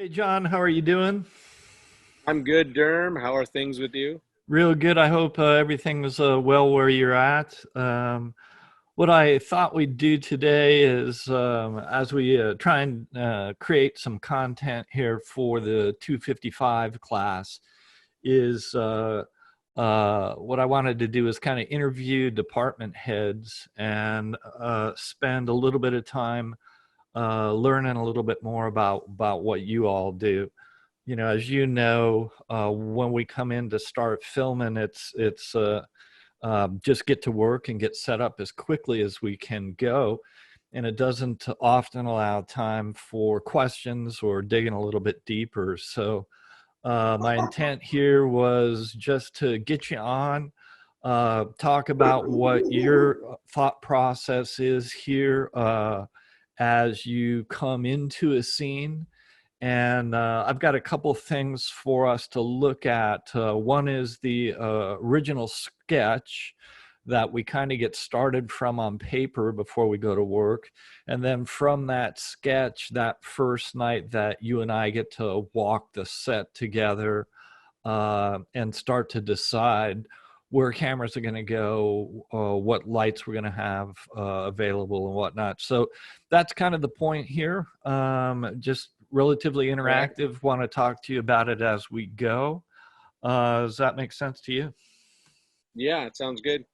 Hey John, how are you doing? I'm good, Derm. How are things with you? Real good. I hope everything was well where you're at. What I thought we'd do today is, as we try and create some content here for the 255 class, is what I wanted to do is kind of interview department heads and spend a little bit of time learning a little bit more about what you all do. As you know, when we come in to start filming, it's just get to work and get set up as quickly as we can go, and it doesn't often allow time for questions or digging a little bit deeper. So my intent here was just to get you on, talk about what your thought process is here as you come into a scene. And I've got a couple things for us to look at. One is the original sketch that we kind of get started from on paper before we go to work. And then from that sketch, that first night that you and I get to walk the set together and start to decide where cameras are going to go, what lights we're going to have available and whatnot. So that's kind of the point here. Just relatively Correct. interactive. Want to talk to you about it as we go. Does that make sense to you? Yeah, it sounds good.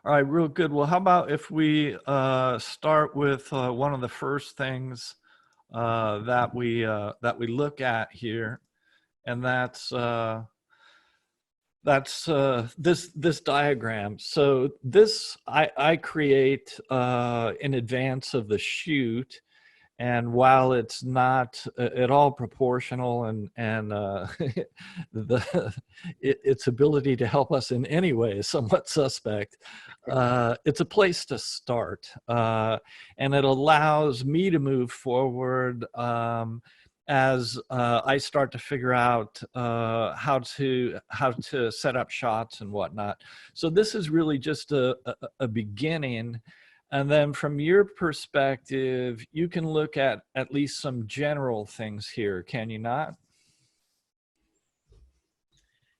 All right, real good. Well, how about if we start with one of the first things that we look at here, and that's this diagram. So this I create in advance of the shoot, and while it's not at all proportional and the its ability to help us in any way is somewhat suspect, it's a place to start, and it allows me to move forward as I start to figure out how to set up shots and whatnot. So this is really just a beginning. And then from your perspective, you can look at least some general things here, can you not?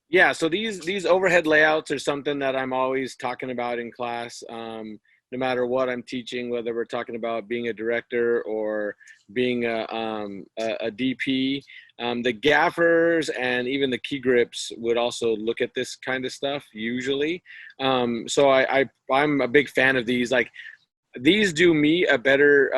Yeah, so these overhead layouts are something that I'm always talking about in class. No matter what I'm teaching, whether we're talking about being a director or being a DP, the gaffers and even the key grips would also look at this kind of stuff usually. I'm a big fan of these. Like these do me a better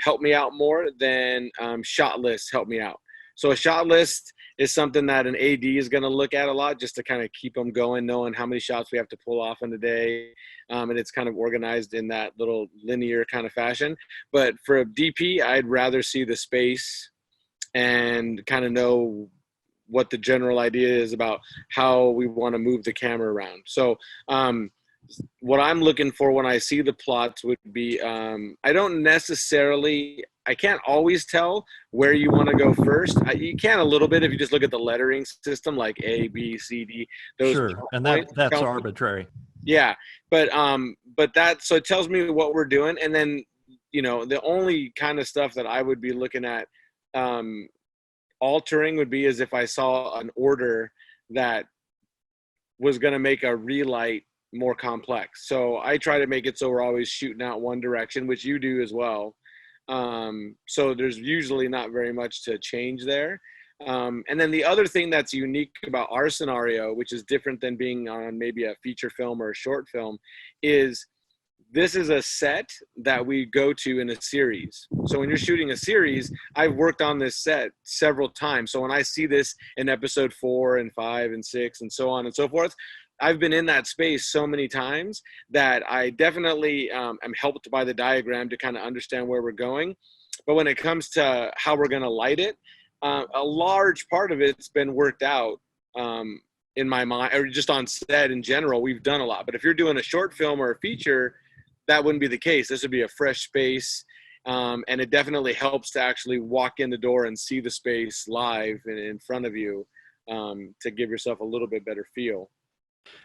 help me out more than shot lists help me out. So a shot list is something that an AD is going to look at a lot just to kind of keep them going, knowing how many shots we have to pull off in a day. And it's kind of organized in that little linear kind of fashion. But for a DP, I'd rather see the space and kind of know what the general idea is about how we want to move the camera around. So what I'm looking for when I see the plots would be I can't always tell where you want to go first. You can a little bit if you just look at the lettering system, like A, B, C, D. Those Sure. And points that's tell me, arbitrary. yeah. But that so it tells me what we're doing, and then the only kind of stuff that I would be looking at um, altering would be as if I saw an order that was going to make a relight more complex. So I try to make it so we're always shooting out one direction, which you do as well. So there's usually not very much to change there. And then the other thing that's unique about our scenario, which is different than being on maybe a feature film or a short film, is this is a set that we go to in a series. So when you're shooting a series, I've worked on this set several times. So when I see this in episode 4 and 5 and 6 and so on and so forth, I've been in that space so many times that I definitely am helped by the diagram to kind of understand where we're going. But when it comes to how we're going to light it, a large part of it's been worked out in my mind, or just on set in general. We've done a lot. But if you're doing a short film or a feature, that wouldn't be the case. This would be a fresh space. And it definitely helps to actually walk in the door and see the space live and in front of you to give yourself a little bit better feel.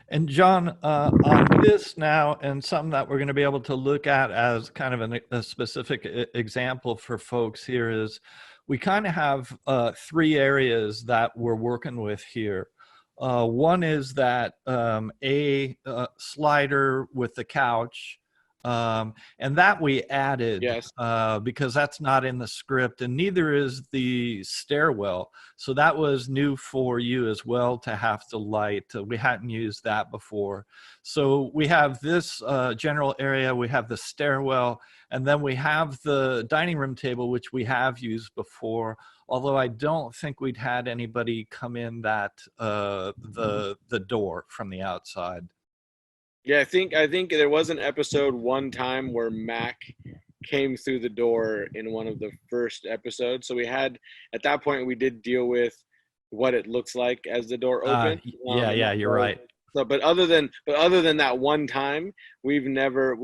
And John, on this now, and something that we're going to be able to look at as kind of a specific example for folks here is we kind of have three areas that we're working with here. One is that slider with the couch, and that we added Yes. because that's not in the script, and neither is the stairwell. So that was new for you as well to have to light. We hadn't used that before. So we have this general area, we have the stairwell, and then we have the dining room table, which we have used before. Although I don't think we'd had anybody come in that the door from the outside. Yeah, I think there was an episode one time where Mac came through the door in one of the first episodes. So we had, at that point, we did deal with what it looks like as the door opens. Yeah, And yeah, that you're was, right. so, but other than that one time, we've never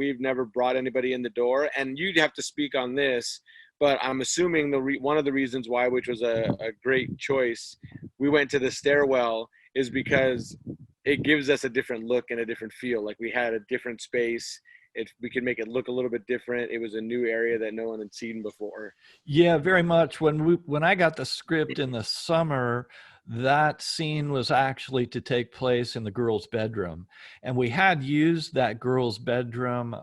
brought anybody in the door. And you'd have to speak on this, but I'm assuming one of the reasons why, which was a great choice, we went to the stairwell is because it gives us a different look and a different feel. Like we had a different space. We could make it look a little bit different. It was a new area that no one had seen before. Yeah, very much. When I got the script in the summer, that scene was actually to take place in the girls' bedroom, and we had used that girls' bedroom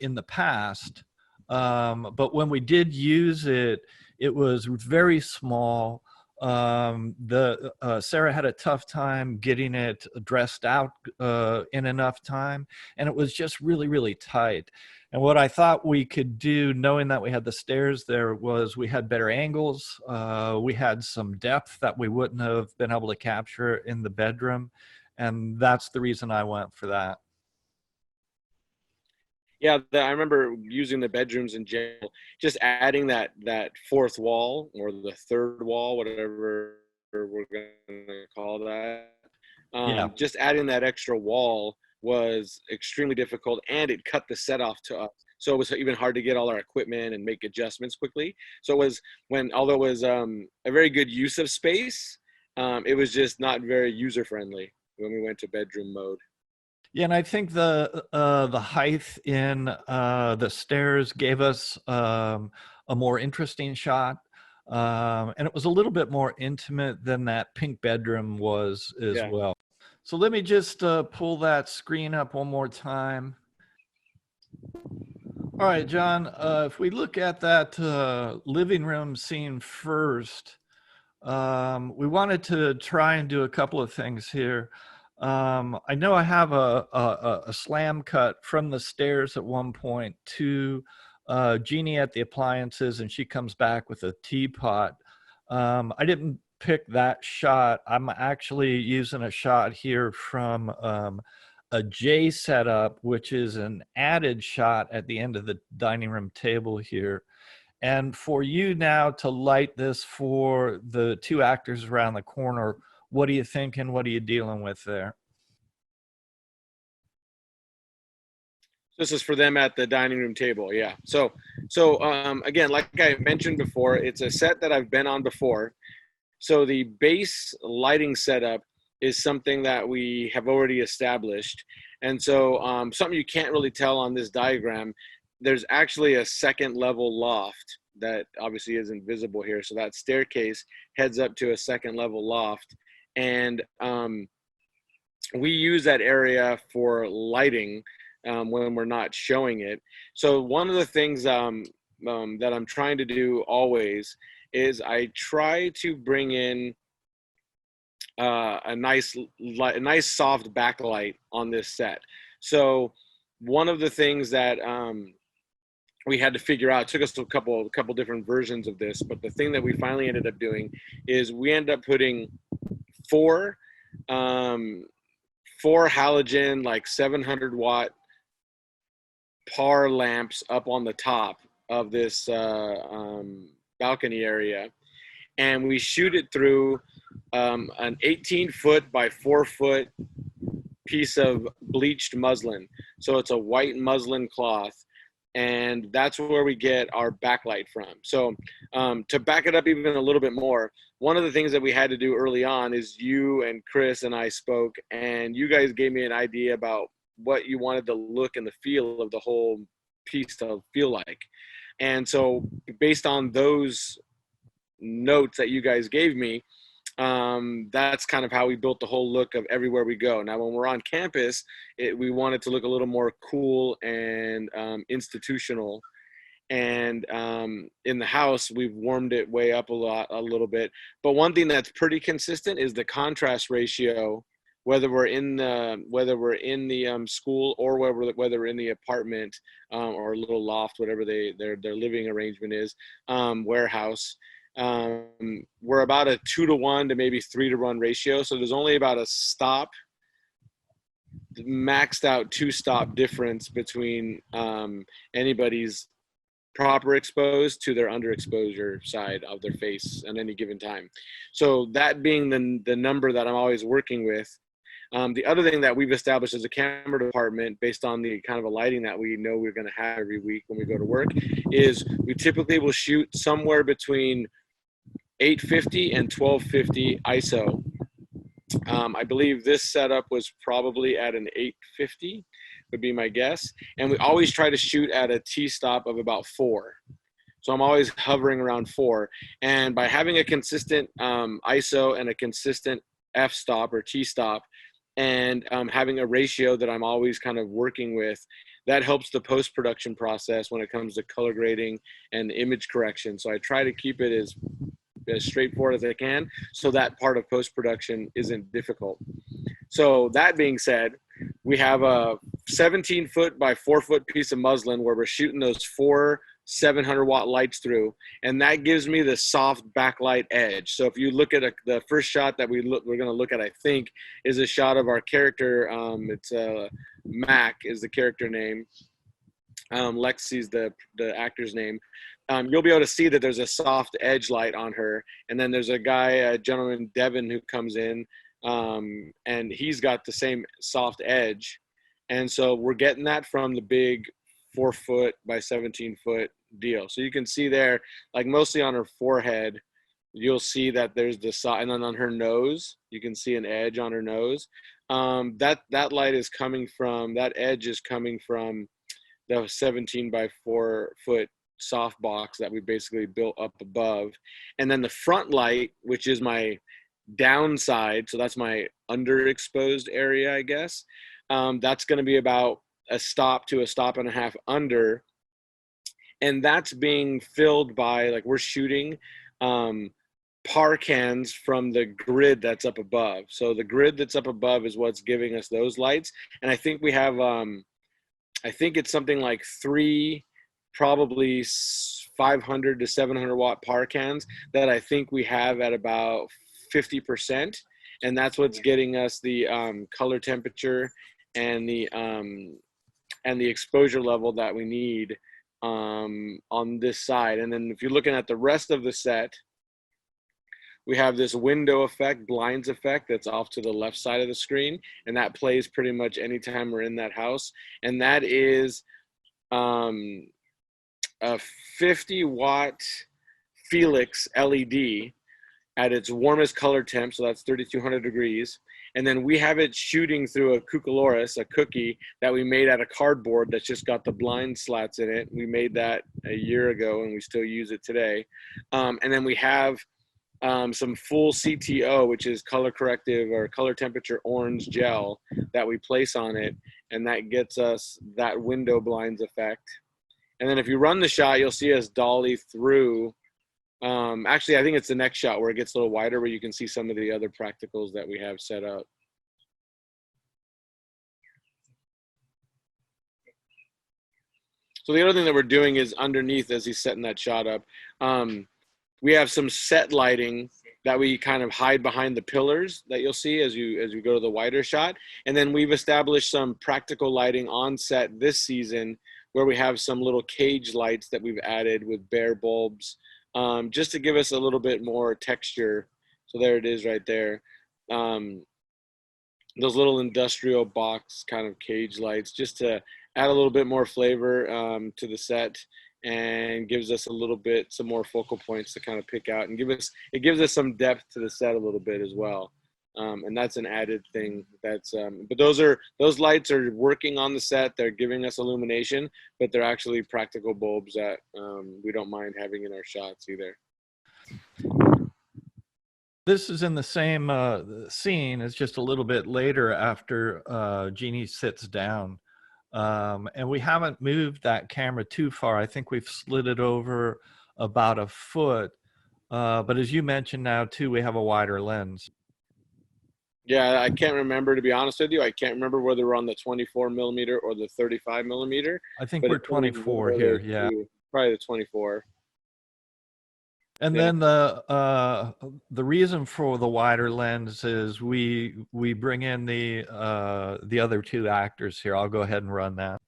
in the past. But when we did use it, it was very small. The Sarah had a tough time getting it dressed out in enough time, and it was just really, really tight. And what I thought we could do, knowing that we had the stairs there, was we had better angles. We had some depth that we wouldn't have been able to capture in the bedroom. And that's the reason I went for that. Yeah, I remember using the bedrooms in jail, just adding that fourth wall or the third wall, whatever we're gonna call that. Yeah. Just adding that extra wall was extremely difficult, and it cut the set off to us. So it was even hard to get all our equipment and make adjustments quickly. So it was although it was a very good use of space, it was just not very user friendly when we went to bedroom mode. Yeah, and I think the height in the stairs gave us a more interesting shot, and it was a little bit more intimate than that pink bedroom was as Yeah. well. So let me just pull that screen up one more time. All right, John, if we look at that living room scene first, we wanted to try and do a couple of things here. I know I have a slam cut from the stairs at one point to Jeannie at the appliances, and she comes back with a teapot. I didn't pick that shot. I'm actually using a shot here from a J setup, which is an added shot at the end of the dining room table here. And for you now to light this for the two actors around the corner, what are you thinking? What are you dealing with there? This is for them at the dining room table. Yeah. So again, like I mentioned before, it's a set that I've been on before. So the base lighting setup is something that we have already established. And so something you can't really tell on this diagram, there's actually a second level loft that obviously isn't visible here. So that staircase heads up to a second level loft. And we use that area for lighting when we're not showing it. So one of the things that I'm trying to do always is I try to bring in a nice soft backlight on this set. So one of the things that we had to figure out, it took us a couple different versions of this, but the thing that we finally ended up doing is we ended up putting four halogen, like 700 watt par lamps up on the top of this balcony area, and we shoot it through an 18-foot by 4-foot piece of bleached muslin. So it's a white muslin cloth, and that's where we get our backlight from. So to back it up even a little bit more, one of the things that we had to do early on is you and Chris and I spoke, and you guys gave me an idea about what you wanted the look and the feel of the whole piece to feel like. And so based on those notes that you guys gave me, that's kind of how we built the whole look of everywhere we go. Now, when we're on campus, we want it to look a little more cool and institutional. And in the house, we've warmed it way up a little bit. But one thing that's pretty consistent is the contrast ratio, whether we're in the school or whether we're in the apartment or a little loft, whatever their living arrangement is, warehouse. We're about a 2-to-1 to maybe 3-to-1 ratio. So there's only about a stop, maxed out 2-stop difference between anybody's proper exposed to their underexposure side of their face at any given time. So that being the number that I'm always working with. The other thing that we've established as a camera department, based on the kind of a lighting that we know we're going to have every week when we go to work, is we typically will shoot somewhere between 850 and 1250 ISO. I believe this setup was probably at an 850 would be my guess. And we always try to shoot at a T-stop of about 4. So I'm always hovering around 4. And by having a consistent ISO and a consistent f-stop or T-stop, and having a ratio that I'm always kind of working with, that helps the post-production process when it comes to color grading and image correction. So I try to keep it as straightforward as I can, so that part of post-production isn't difficult. So that being said, we have a 17-foot by 4-foot piece of muslin where we're shooting those 4 700-watt lights through, and that gives me the soft backlight edge. So if you look at the first shot that we're going to look at, I think, is a shot of our character. It's Mac is the character name. Lexi's the actor's name. You'll be able to see that there's a soft edge light on her, and then there's a gentleman, Devin, who comes in, and he's got the same soft edge. And so we're getting that from the big 4-foot by 17-foot deal. So you can see there, like mostly on her forehead, you'll see that there's the soft, and then on her nose, you can see an edge on her nose. That light is coming from, that edge is coming from the 17 by 4-foot soft box that we basically built up above. And then the front light, which is my downside, so that's my underexposed area, I guess, that's going to be about a stop to a stop and a half under, and that's being filled by, like, we're shooting par cans from the grid that's up above. So the grid that's up above is what's giving us those lights. And I think we have I think it's something like 3 probably 500 to 700 watt par cans that I think we have at about 50%, and that's what's getting us the color temperature and the exposure level that we need on this side. And then if you're looking at the rest of the set, we have this window effect, blinds effect, that's off to the left side of the screen, and that plays pretty much anytime we're in that house. And that is a 50-watt Felix LED at its warmest color temp, so that's 3,200 degrees. And then we have it shooting through a Cucaloris, a cookie that we made out of cardboard that's just got the blind slats in it. We made that a year ago, and we still use it today. And then we have some full CTO, which is color corrective or color temperature orange gel that we place on it, and that gets us that window blinds effect. And then if you run the shot, you'll see us dolly through. Actually, I think it's the next shot where it gets a little wider, where you can see some of the other practicals that we have set up. So the other thing that we're doing is underneath, as he's setting that shot up, we have some set lighting that we kind of hide behind the pillars that you'll see as you go to the wider shot. And then we've established some practical lighting on set this season, where we have some little cage lights that we've added with bare bulbs, just to give us a little bit more texture. So there it is right there. Those little industrial box kind of cage lights, just to add a little bit more flavor to the set, and gives us a little bit, some more focal points to kind of pick out, and it gives us some depth to the set a little bit as well. And that's an added thing. That's but those lights are working on the set. They're giving us illumination, but they're actually practical bulbs that we don't mind having in our shots either. This is in the same scene. It's just a little bit later after Jeannie sits down. And we haven't moved that camera too far. I think we've slid it over about a foot. But as you mentioned now too, we have a wider lens. Yeah, I can't remember, to be honest with you. I can't remember whether we're on the 24 millimeter or the 35 millimeter. I think But we're it's only 24 one of here. those Yeah. two. Probably the 24. And Yeah. then the reason for the wider lens is we bring in the other two actors here. I'll go ahead and run that.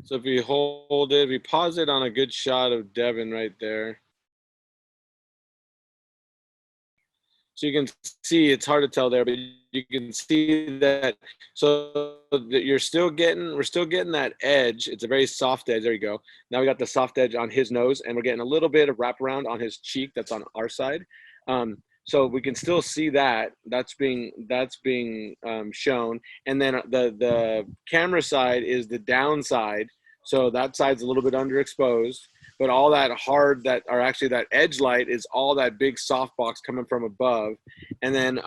So if we hold it, we pause it on a good shot of Devin right there. So you can see, it's hard to tell there, but you can see that, so that we're still getting that edge. It's a very soft edge. There you go. Now we got the soft edge on his nose, and we're getting a little bit of wraparound on his cheek. That's on our side. So we can still see that that's being shown. And then the camera side is the downside. So that side's a little bit underexposed. But all that hard, that are actually that edge light, is all that big softbox coming from above. And then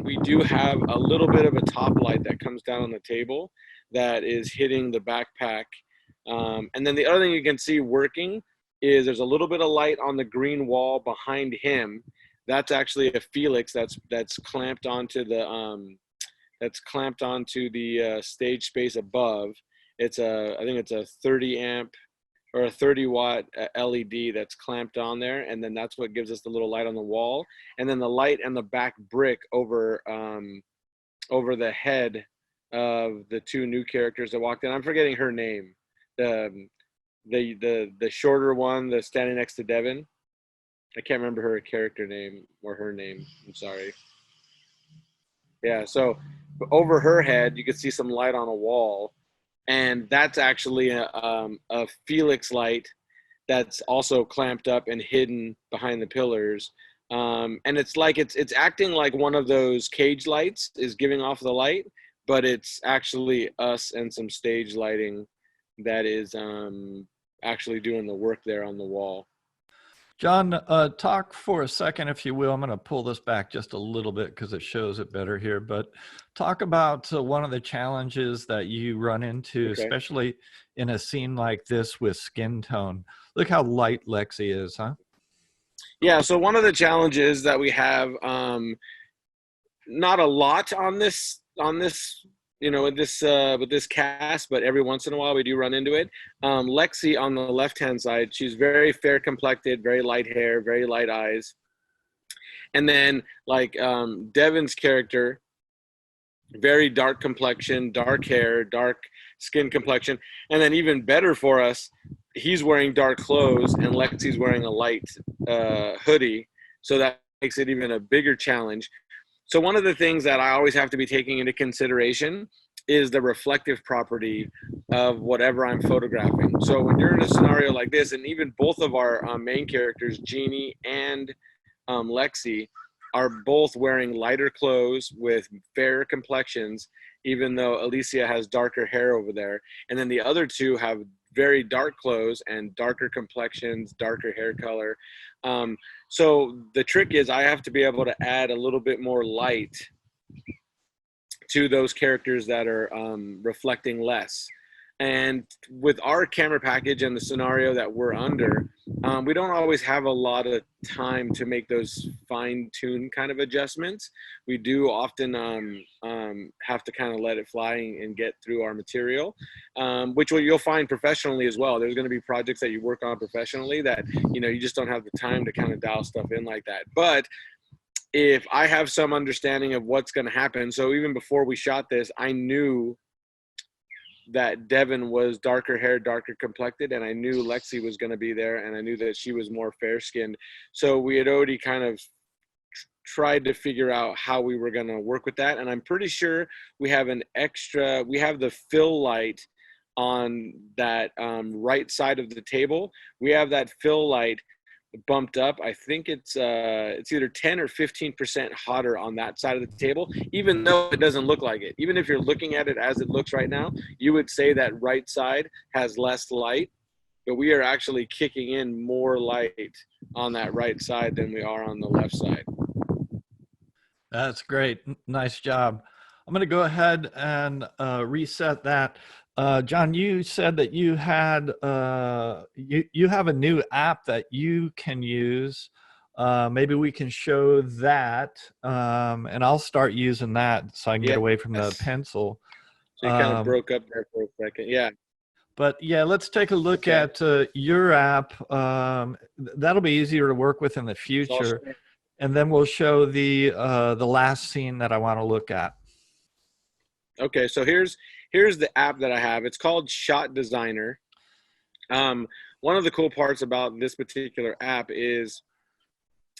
we do have a little bit of a top light that comes down on the table that is hitting the backpack. And then the other thing you can see working is there's a little bit of light on the green wall behind him. That's actually a Felix that's clamped onto the stage space above. I think it's a 30 amp or a 30 watt LED that's clamped on there. And then that's what gives us the little light on the wall. And then the light and the back brick over the head of the two new characters that walked in. I'm forgetting her name. The shorter one that's standing next to Devin. I can't remember her character name or her name. I'm sorry. Yeah, so over her head, you can see some light on a wall. And that's actually a Felix light that's also clamped up and hidden behind the pillars. And it's like it's acting like one of those cage lights is giving off the light, but it's actually us and some stage lighting that is actually doing the work there on the wall. John, talk for a second, if you will. I'm going to pull this back just a little bit because it shows it better here. But talk about one of the challenges that you run into, Okay. especially in a scene like this with skin tone. Look how light Lexi is, huh? Yeah, so one of the challenges that we have, not a lot on this with this cast, but every once in a while we do run into it. Lexi on the left-hand side, she's very fair complected, very light hair, very light eyes. And then like Devin's character, very dark complexion, dark hair, dark skin complexion. And then even better for us, he's wearing dark clothes and Lexi's wearing a light hoodie. So that makes it even a bigger challenge. So one of the things that I always have to be taking into consideration is the reflective property of whatever I'm photographing. So when you're in a scenario like this, and even both of our main characters, Jeannie and Lexi, are both wearing lighter clothes with fairer complexions, even though Alicia has darker hair over there. And then the other two have very dark clothes and darker complexions, darker hair color. So the trick is I have to be able to add a little bit more light to those characters that are reflecting less. And with our camera package and the scenario that we're under, we don't always have a lot of time to make those fine-tuned kind of adjustments. We do often have to kind of let it fly and get through our material, which you'll find professionally as well. There's going to be projects that you work on professionally that you just don't have the time to kind of dial stuff in like that. But if I have some understanding of what's going to happen, so even before we shot this, I knew that Devin was darker hair, darker complected, and I knew Lexi was going to be there, and I knew that she was more fair skinned. So we had already kind of tried to figure out how we were going to work with that. And I'm pretty sure we have the fill light on that right side of the table. We have that fill light bumped up. I think it's either 10 or 15% hotter on that side of the table, even though it doesn't look like it. Even if you're looking at it as it looks right now, you would say that right side has less light, but we are actually kicking in more light on that right side than we are on the left side. That's great. Nice job. I'm going to go ahead and reset that. John, you said that you had you have a new app that you can use. Maybe we can show that, and I'll start using that so I can get away from the pencil. So you kind of broke up there for a second. Yeah. But yeah, let's take a look at your app. That'll be easier to work with in the future. And then we'll show the last scene that I want to look at. Okay, so here's the app that I have. It's called Shot Designer. One of the cool parts about this particular app is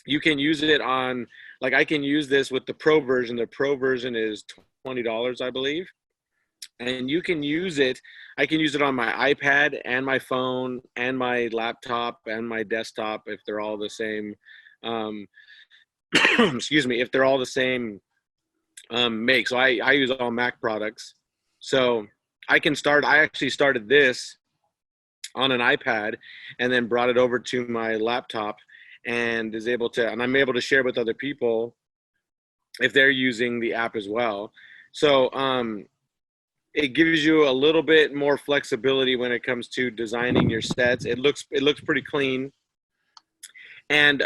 you can use it on, like I can use this with the Pro version. The Pro version is $20, I believe. And you can use it, I can use it on my iPad and my phone and my laptop and my desktop if they're all the same. Excuse me, if they're all the same make. So I use all Mac products. So I actually started this on an iPad and then brought it over to my laptop and I'm able to share with other people if they're using the app as well. So it gives you a little bit more flexibility when it comes to designing your sets. It looks pretty clean. And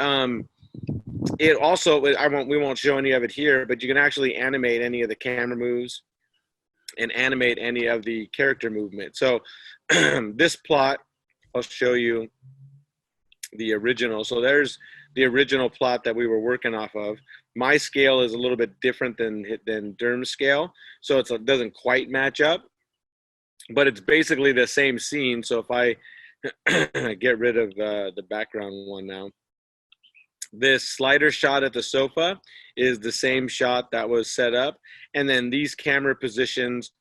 it also, we won't show any of it here, but you can actually animate any of the camera moves and animate any of the character movement. So this plot, I'll show you the original. So there's the original plot that we were working off of. My scale is a little bit different than Derm's scale, so it doesn't quite match up, but it's basically the same scene. So if I get rid of the background one now, this slider shot at the sofa is the same shot that was set up. And then these camera positions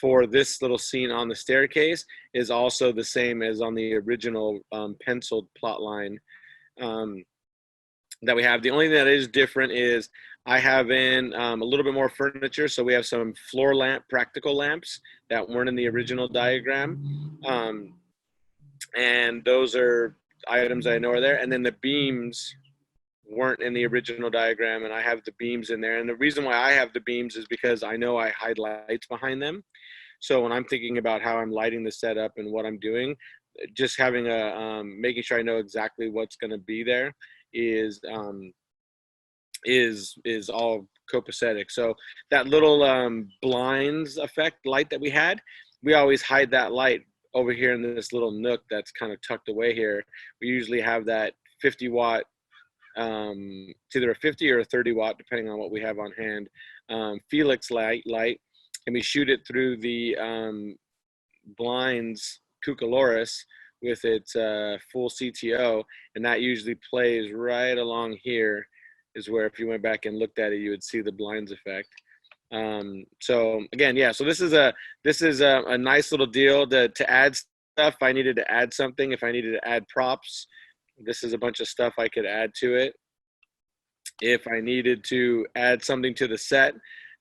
for this little scene on the staircase is also the same as on the original penciled plot line that we have. The only thing that is different is I have in a little bit more furniture. So we have some floor lamp, practical lamps that weren't in the original diagram. And those are items I know are there. And then the beams weren't in the original diagram, and I have the beams in there. And the reason why I have the beams is because I know I hide lights behind them. So when I'm thinking about how I'm lighting the setup and what I'm doing, just having making sure I know exactly what's going to be there is all copacetic. So that little blinds effect light that we had, we always hide that light over here in this little nook that's kind of tucked away here. We usually have that 50 watt, it's either a 50 or a 30 watt, depending on what we have on hand, Felix light, and we shoot it through the blinds Cucaloris with its full CTO, and that usually plays right along here is where if you went back and looked at it, you would see the blinds effect. So again, yeah, so this is a nice little deal to add stuff. If I needed to add something, if I needed to add props, this is a bunch of stuff I could add to it. If I needed to add something to the set,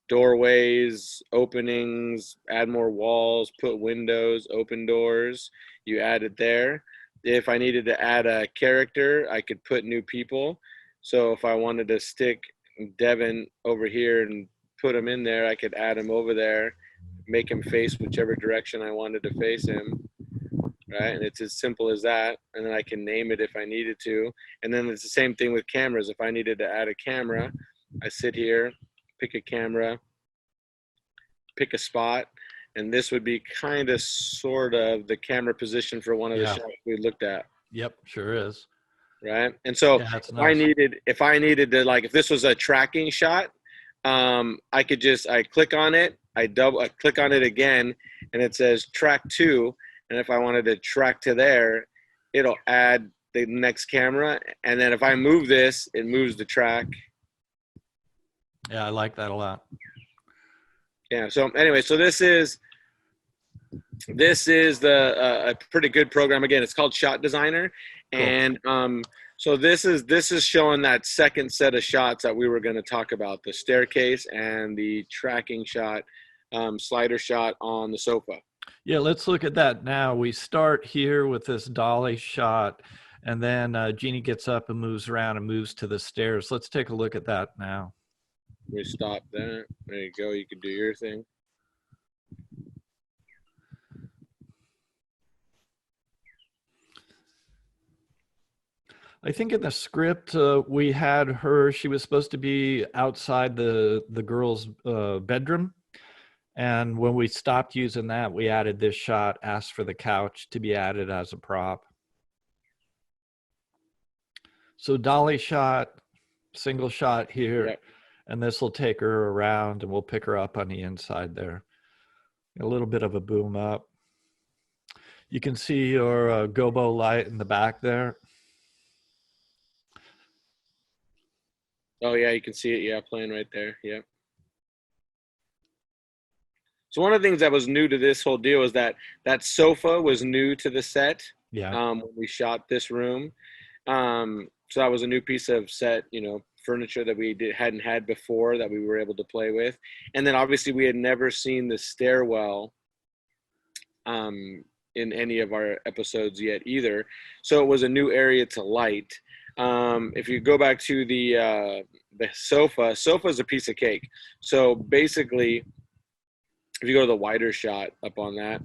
doorways, openings, add more walls, put windows, open doors, you add it there. If I needed to add a character, I could put new people. So if I wanted to stick Devin over here and put him in there, I could add him over there, make him face whichever direction I wanted to face him. Right, and it's as simple as that, and then I can name it if I needed to. And then it's the same thing with cameras. If I needed to add a camera, I sit here, pick a camera, pick a spot, and this would be kind of sort of the camera position for one of the shots we looked at. Yep, sure is. Right, and so if I needed to, like, if this was a tracking shot, I click on it, I click on it again, and it says track 2. And if I wanted to track to there, it'll add the next camera. And then if I move this, it moves the track. Yeah, I like that a lot. Yeah. So anyway, so this is a pretty good program. Again, it's called Shot Designer. Cool. And So this is showing that second set of shots that we were going to talk about, the staircase and the tracking shot, slider shot on the sofa. Yeah, let's look at that now. We start here with this dolly shot, and then Jeannie gets up and moves around and moves to the stairs. Let's take a look at that now. We stop that. There you go. You can do your thing. I think in the script we had her, she was supposed to be outside the girl's bedroom. And when we stopped using that, we added this shot, asked for the couch to be added as a prop. So dolly shot, single shot here, Yep. and this will take her around and we'll pick her up on the inside there. A little bit of a boom up. You can see your gobo light in the back there. Oh yeah, you can see it. Yeah, playing right there. Yeah. So one of the things that was new to this whole deal was that that sofa was new to the set. Yeah. When we shot this room. So that was a new piece of set, furniture that we hadn't had before that we were able to play with. And then obviously we had never seen the stairwell in any of our episodes yet either. So it was a new area to light. If you go back to the sofa is a piece of cake. So basically, if you go to the wider shot up on that,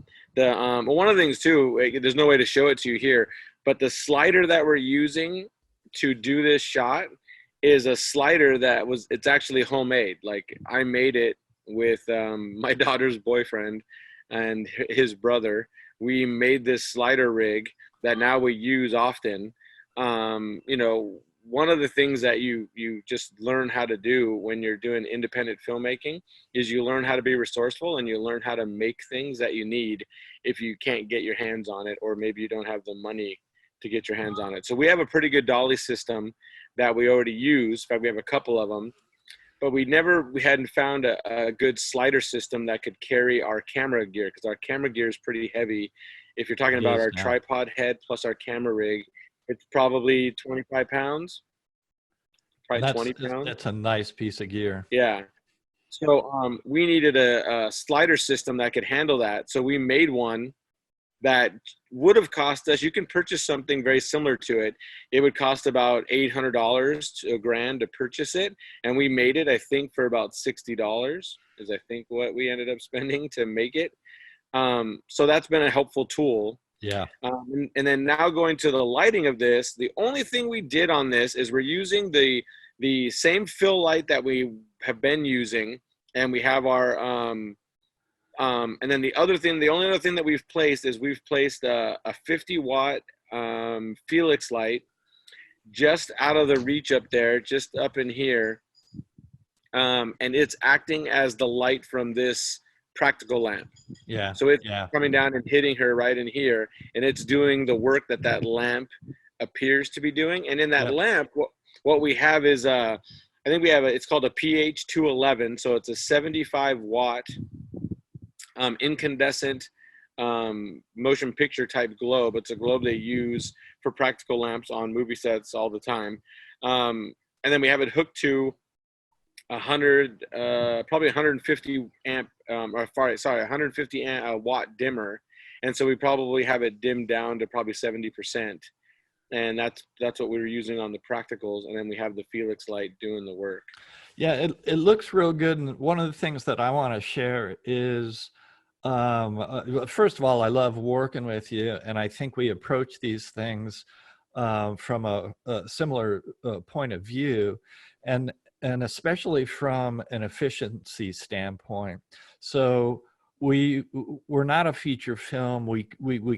one of the things too, there's no way to show it to you here, but the slider that we're using to do this shot is a slider it's actually homemade. Like I made it with my daughter's boyfriend and his brother. We made this slider rig that now we use often. One of the things that you just learn how to do when you're doing independent filmmaking is you learn how to be resourceful and you learn how to make things that you need if you can't get your hands on it, or maybe you don't have the money to get your hands on it. So we have a pretty good dolly system that we already use. In fact, we have a couple of them, but we hadn't found a good slider system that could carry our camera gear, because our camera gear is pretty heavy. If you're talking about our tripod head plus our camera rig, it's probably 25 pounds, probably 20 pounds. That's a nice piece of gear. Yeah. So we needed a slider system that could handle that. So we made one that would have cost us, you can purchase something very similar to it. It would cost about $800 to $1,000 to purchase it. And we made it, I think, for about $60 is I think what we ended up spending to make it. So that's been a helpful tool. Yeah. And then now going to the lighting of this, the only thing we did on this is we're using the same fill light that we have been using, and we have our and then the only other thing that we've placed is we've placed a 50-watt Felix light just out of the reach up there, just up in here, and it's acting as the light from this practical lamp. Yeah. So it's coming down and hitting her right in here, and it's doing the work that lamp appears to be doing. And in that lamp, what we have is I think we have it's called a PH211. So it's a 75-watt incandescent motion picture type globe. It's a globe they use for practical lamps on movie sets all the time. And then we have it hooked to 150 amp, 150 watt dimmer, and so we probably have it dimmed down to probably 70%, and that's what we were using on the practicals, and then we have the Felix light doing the work. Yeah, it looks real good, and one of the things that I want to share is, first of all, I love working with you, and I think we approach these things from a similar point of view, and especially from an efficiency standpoint. So we're not a feature film. We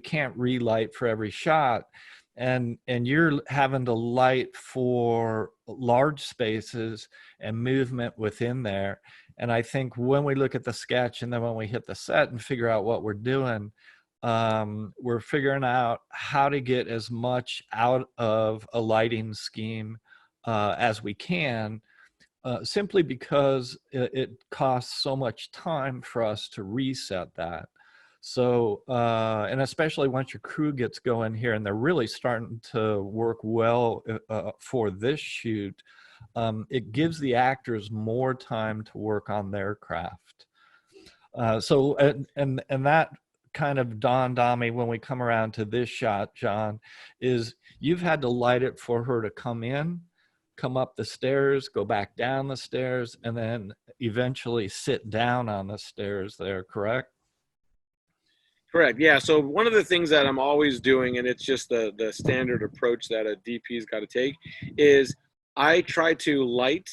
can't relight for every shot, and you're having to light for large spaces and movement within there. And I think when we look at the sketch and then when we hit the set and figure out what we're doing, we're figuring out how to get as much out of a lighting scheme as we can, simply because it costs so much time for us to reset that. So, and especially once your crew gets going here and they're really starting to work well for this shoot, it gives the actors more time to work on their craft. So, and that kind of dawned on me when we come around to this shot, John, is you've had to light it for her to come in, come up the stairs, go back down the stairs, and then eventually sit down on the stairs there, correct? Correct. Yeah. So one of the things that I'm always doing, and it's just the standard approach that a DP's got to take, is I try to light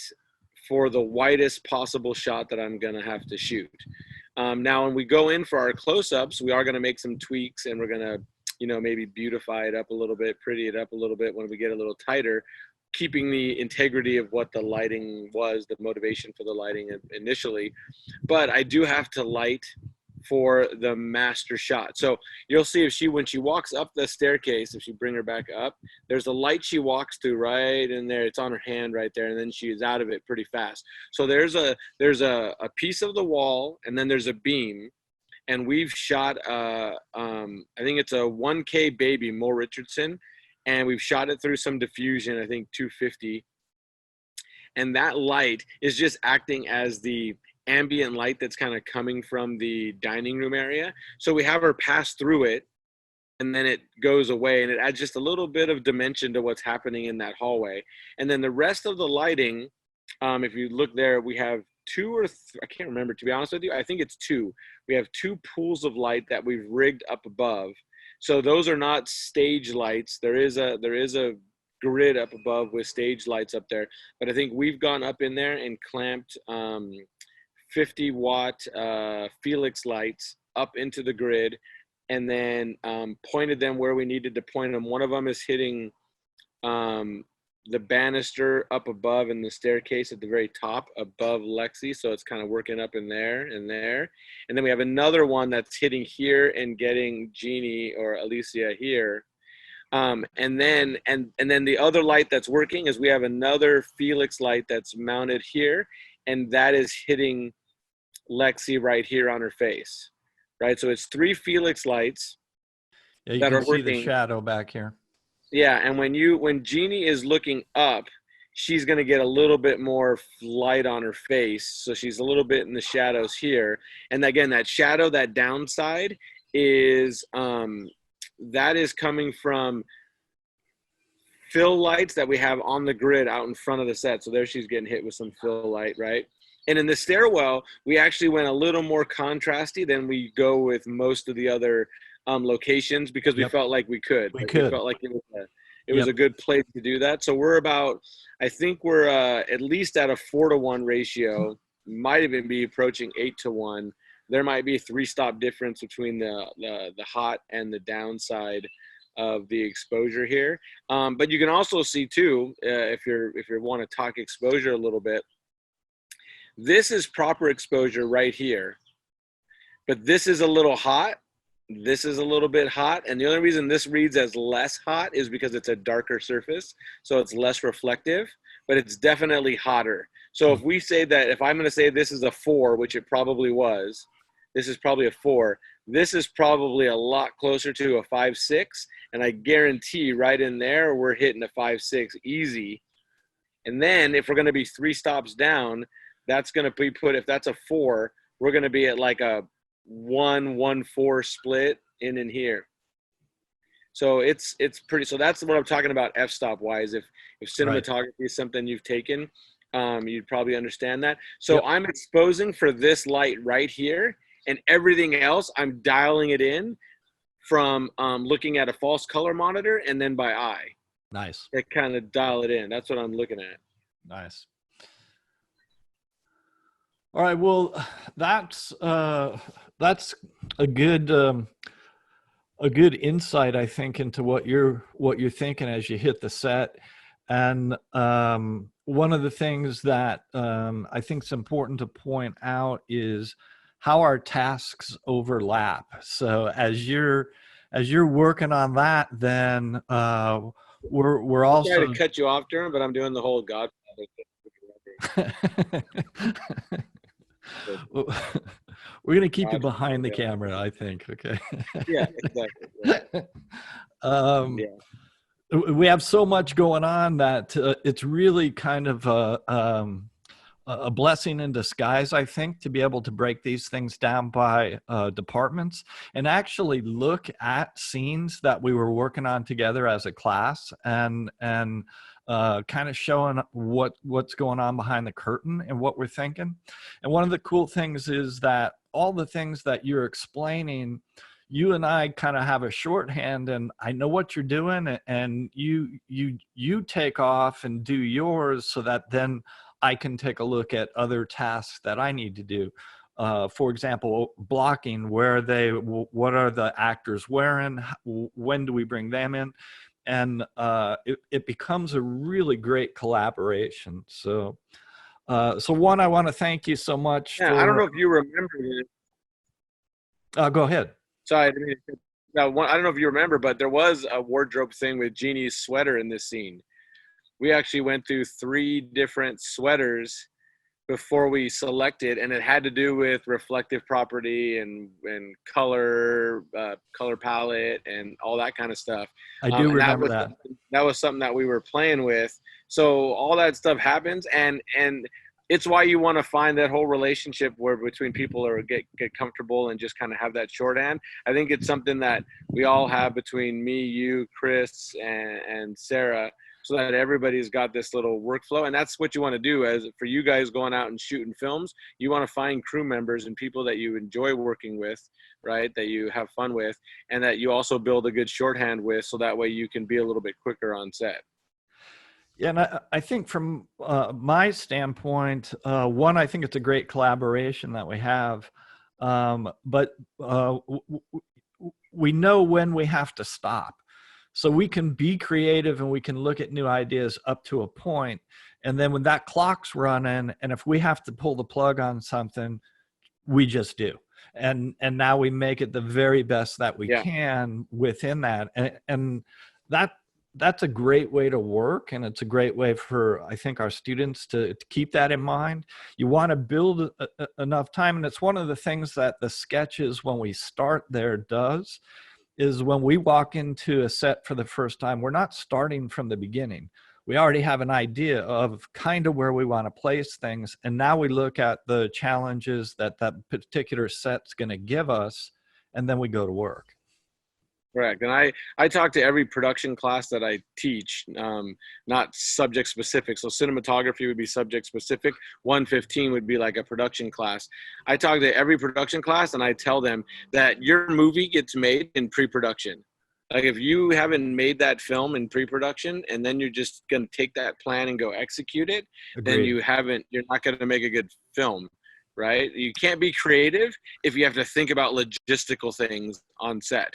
for the widest possible shot that I'm going to have to shoot. Now, when we go in for our close-ups, we are going to make some tweaks, and we're going to, maybe beautify it up a little bit, pretty it up a little bit when we get a little tighter, keeping the integrity of what the lighting was, the motivation for the lighting initially. But I do have to light for the master shot. So you'll see when she walks up the staircase, if you bring her back up, there's a light she walks through right in there. It's on her hand right there, and then she's out of it pretty fast. So there's a piece of the wall, and then there's a beam, and we've shot I think it's a 1K baby Mo Richardson, and we've shot it through some diffusion, I think 250, and that light is just acting as the ambient light that's kind of coming from the dining room area. So we have her pass through it, and then it goes away, and it adds just a little bit of dimension to what's happening in that hallway. And then the rest of the lighting, if you look there, we have I can't remember, to be honest with you. I think it's 2. We have 2 pools of light that we've rigged up above. So those are not stage lights. There is a grid up above with stage lights up there, but I think we've gone up in there and clamped 50-watt Felix lights up into the grid, and then pointed them where we needed to point them. One of them is hitting the banister up above in the staircase at the very top above Lexi, so it's kind of working up in there and there. And then we have another one that's hitting here and getting Jeannie or Alicia here. And then the other light that's working is we have another Felix light that's mounted here, and that is hitting Lexi right here on her face, right? So it's 3 Felix lights that are working. See the shadow back here. Yeah, and when Jeannie is looking up, she's going to get a little bit more light on her face, so she's a little bit in the shadows here. And again, that shadow, that downside is that is coming from fill lights that we have on the grid out in front of the set. So there she's getting hit with some fill light, right? And in the stairwell, we actually went a little more contrasty than we go with most of the other locations, because we felt like we could. We felt like it was a good place to do that. So I think we're at least at a 4-to-1 ratio, might even be approaching 8-to-1. There might be a 3-stop difference between the hot and the downside of the exposure here. But you can also see too, if you want to talk exposure a little bit, this is proper exposure right here, but this is a little hot. This is a little bit hot. And the only reason this reads as less hot is because it's a darker surface. So it's less reflective, but it's definitely hotter. So if we say that, if I'm going to say this is a 4, which it probably was, this is probably a 4. This is probably a lot closer to a 5.6. And I guarantee right in there, we're hitting a 5.6 easy. And then if we're going to be 3 stops down, that's going to be if that's a 4, we're going to be at like a 1-1-4 split in here. So it's pretty, so that's what I'm talking about f-stop wise. If cinematography is something you've taken, you'd probably understand that. So I'm exposing for this light right here, and everything else I'm dialing it in from looking at a false color monitor and then by eye. Nice. That kind of dial it in. That's what I'm looking at. Nice. All right. Well, that's a good insight, I think, into what you're thinking as you hit the set. And one of the things that I think is important to point out is how our tasks overlap. So as you're working on that, then we're also trying to cut you off, Durham, but I'm doing the whole Godfather thing. We're going to keep you Watch behind the it, yeah. camera, I think. Okay. Yeah, exactly. Yeah. um, Yeah. we have so much going on that it's really kind of a blessing in disguise, I think, to be able to break these things down by departments and actually look at scenes that we were working on together as a class and kind of showing what's going on behind the curtain and what we're thinking. And one of the cool things is that all the things that you're explaining, you and I kind of have a shorthand, and I know what you're doing, and you take off and do yours, so that then I can take a look at other tasks that I need to do. For example, blocking, what are the actors wearing? When do we bring them in? And it becomes a really great collaboration. So one, I want to thank you so much Yeah, I don't know for, if you remember it. go ahead. Sorry, I didn't mean to- now, I don't know if you remember, but there was a wardrobe thing with Jeannie's sweater in this scene. We actually went through 3 different sweaters before we selected, and it had to do with reflective property and color, color palette, and all that kind of stuff. I do And remember that. that was something that we were playing with. So all that stuff happens, and it's why you want to find that whole relationship where between people are get comfortable and just kind of have that shorthand. I think it's something that we all have between me, you, Chris, and Sarah, so that everybody's got this little workflow. And that's what you want to do as for you guys going out and shooting films. You want to find crew members and people that you enjoy working with, right? That you have fun with, and that you also build a good shorthand with, so that way you can be a little bit quicker on set. Yeah, and I think from my standpoint, one, I think it's a great collaboration that we have, but we know when we have to stop. So we can be creative and we can look at new ideas up to a point. And then when that clock's running, and if we have to pull the plug on something, we just do. And now we make it the very best that we can within that. And that's a great way to work. And it's a great way for, I think, our students to keep that in mind. You want to build enough time. And it's one of the things that the sketches, when we start there, does, is when we walk into a set for the first time, we're not starting from the beginning. We already have an idea of kind of where we want to place things. And now we look at the challenges that that particular set's going to give us, and then we go to work. Correct. And I talk to every production class that I teach, not subject specific. So cinematography would be subject specific. 115 would be like a production class. I talk to every production class and I tell them that your movie gets made in pre-production. Like if you haven't made that film in pre-production and then you're just going to take that plan and go execute it, then you're not going to make a good film, right? You can't be creative if you have to think about logistical things on set.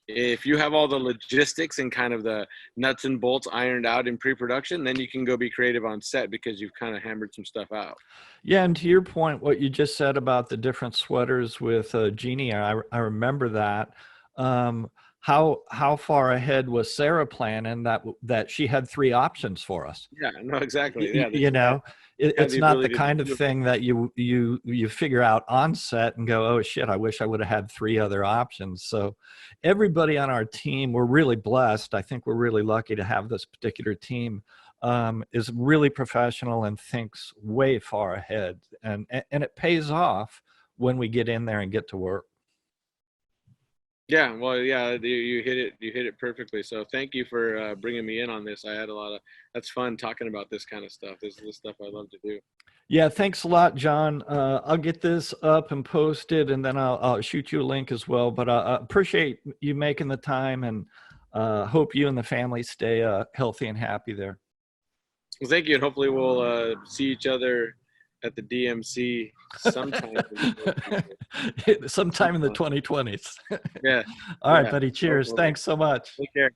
If you have all the logistics and kind of the nuts and bolts ironed out in pre-production, then you can go be creative on set because you've kind of hammered some stuff out. Yeah, and to your point, what you just said about the different sweaters with Jeannie, I remember that. How far ahead was Sarah planning that she had 3 options for us? Yeah, no, exactly. Yeah, You know, it's not the kind of thing that you figure out on set and go, oh shit, I wish I would have had 3 other options. So everybody on our team, we're really blessed. I think we're really lucky to have this particular team, is really professional and thinks way far ahead, and it pays off when we get in there and get to work. Yeah, well, yeah, you hit it perfectly. So thank you for bringing me in on this. I had that's fun talking about this kind of stuff. This is the stuff I love to do. Yeah, thanks a lot, John. I'll get this up and posted, and then I'll shoot you a link as well. But I appreciate you making the time, and hope you and the family stay healthy and happy there. Well, thank you, and hopefully we'll see each other at the DMC sometime. Sometime in the 2020s. Yeah. All right, buddy. Cheers. Hopefully. Thanks so much. Take care.